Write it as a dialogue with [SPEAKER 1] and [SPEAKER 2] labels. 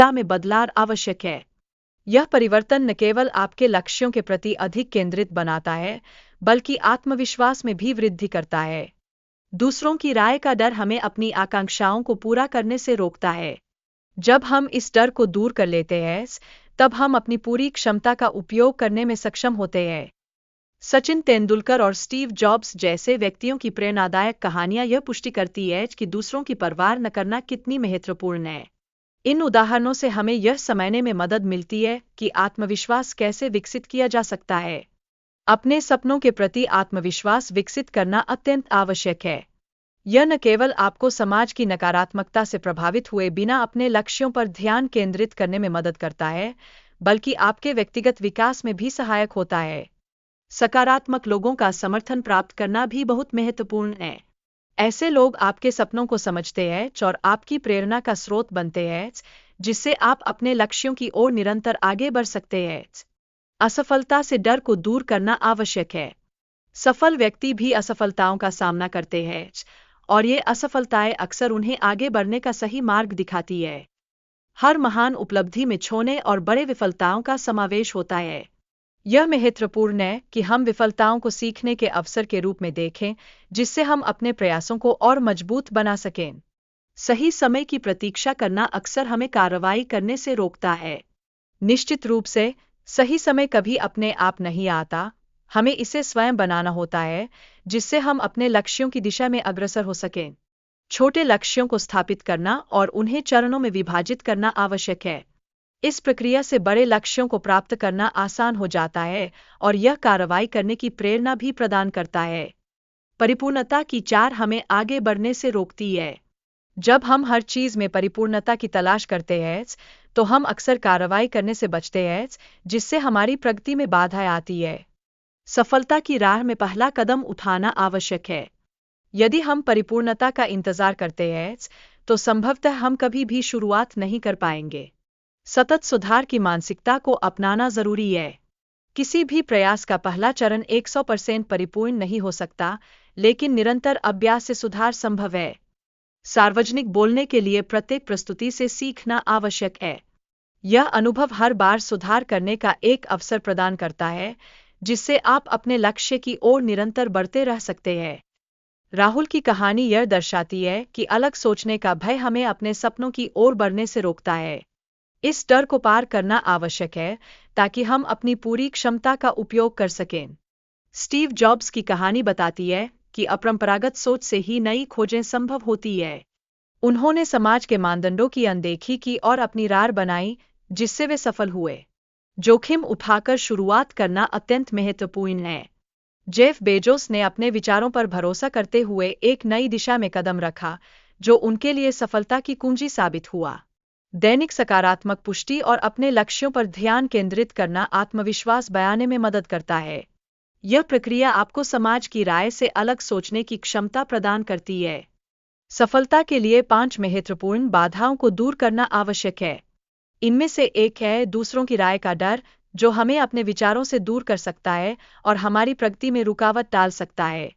[SPEAKER 1] मानसिकता में बदलाव आवश्यक है। यह परिवर्तन न केवल आपके लक्ष्यों के प्रति अधिक केंद्रित बनाता है, बल्कि आत्मविश्वास में भी वृद्धि करता है। दूसरों की राय का डर हमें अपनी आकांक्षाओं को पूरा करने से रोकता है। जब हम इस डर को दूर कर लेते हैं, तब हम अपनी पूरी क्षमता का उपयोग करने में सक्षम होते हैं। सचिन तेंदुलकर और स्टीव जॉब्स जैसे व्यक्तियों की प्रेरणादायक कहानियां यह पुष्टि करती है कि दूसरों की परवाह न करना कितनी महत्वपूर्ण है। इन उदाहरणों से हमें यह समझने में मदद मिलती है कि आत्मविश्वास कैसे विकसित किया जा सकता है। अपने सपनों के प्रति आत्मविश्वास विकसित करना अत्यंत आवश्यक है। यह न केवल आपको समाज की नकारात्मकता से प्रभावित हुए बिना अपने लक्ष्यों पर ध्यान केंद्रित करने में मदद करता है, बल्कि आपके व्यक्तिगत विकास में भी सहायक होता है। सकारात्मक लोगों का समर्थन प्राप्त करना भी बहुत महत्वपूर्ण है। ऐसे लोग आपके सपनों को समझते हैं और आपकी प्रेरणा का स्रोत बनते हैं, जिससे आप अपने लक्ष्यों की ओर निरंतर आगे बढ़ सकते हैं। असफलता से डर को दूर करना आवश्यक है। सफल व्यक्ति भी असफलताओं का सामना करते हैं, और ये असफलताएं अक्सर उन्हें आगे बढ़ने का सही मार्ग दिखाती है। हर महान उपलब्धि में छोटे और बड़े विफलताओं का समावेश होता है। यह महत्वपूर्ण है कि हम विफलताओं को सीखने के अवसर के रूप में देखें, जिससे हम अपने प्रयासों को और मजबूत बना सकें। सही समय की प्रतीक्षा करना अक्सर हमें कार्रवाई करने से रोकता है। निश्चित रूप से सही समय कभी अपने आप नहीं आता, हमें इसे स्वयं बनाना होता है, जिससे हम अपने लक्ष्यों की दिशा में अग्रसर हो सकें। छोटे लक्ष्यों को स्थापित करना और उन्हें चरणों में विभाजित करना आवश्यक है। इस प्रक्रिया से बड़े लक्ष्यों को प्राप्त करना आसान हो जाता है और यह कार्रवाई करने की प्रेरणा भी प्रदान करता है। परिपूर्णता की चाह हमें आगे बढ़ने से रोकती है। जब हम हर चीज में परिपूर्णता की तलाश करते हैं, तो हम अक्सर कार्रवाई करने से बचते हैं, जिससे हमारी प्रगति में बाधाएं आती है। सफलता की राह में पहला कदम उठाना आवश्यक है। यदि हम परिपूर्णता का इंतजार करते हैं, तो संभवतः हम कभी भी शुरुआत नहीं कर पाएंगे। सतत सुधार की मानसिकता को अपनाना जरूरी है। किसी भी प्रयास का पहला चरण 100% परिपूर्ण नहीं हो सकता, लेकिन निरंतर अभ्यास से सुधार संभव है। सार्वजनिक बोलने के लिए प्रत्येक प्रस्तुति से सीखना आवश्यक है। यह अनुभव हर बार सुधार करने का एक अवसर प्रदान करता है, जिससे आप अपने लक्ष्य की ओर निरंतर बढ़ते रह सकते हैं। राहुल की कहानी यह दर्शाती है कि अलग सोचने का भय हमें अपने सपनों की ओर बढ़ने से रोकता है। इस डर को पार करना आवश्यक है, ताकि हम अपनी पूरी क्षमता का उपयोग कर सकें। स्टीव जॉब्स की कहानी बताती है कि अपरंपरागत सोच से ही नई खोजें संभव होती है। उन्होंने समाज के मानदंडों की अनदेखी की और अपनी राह बनाई, जिससे वे सफल हुए। जोखिम उठाकर शुरुआत करना अत्यंत महत्वपूर्ण है। जेफ बेजोस ने अपने विचारों पर भरोसा करते हुए एक नई दिशा में कदम रखा, जो उनके लिए सफलता की कुंजी साबित हुआ। दैनिक सकारात्मक पुष्टि और अपने लक्ष्यों पर ध्यान केंद्रित करना आत्मविश्वास बढ़ाने में मदद करता है। यह प्रक्रिया आपको समाज की राय से अलग सोचने की क्षमता प्रदान करती है। सफलता के लिए 5 महत्वपूर्ण बाधाओं को दूर करना आवश्यक है। इनमें से एक है दूसरों की राय का डर, जो हमें अपने विचारों से दूर कर सकता है और हमारी प्रगति में रुकावट डाल सकता है।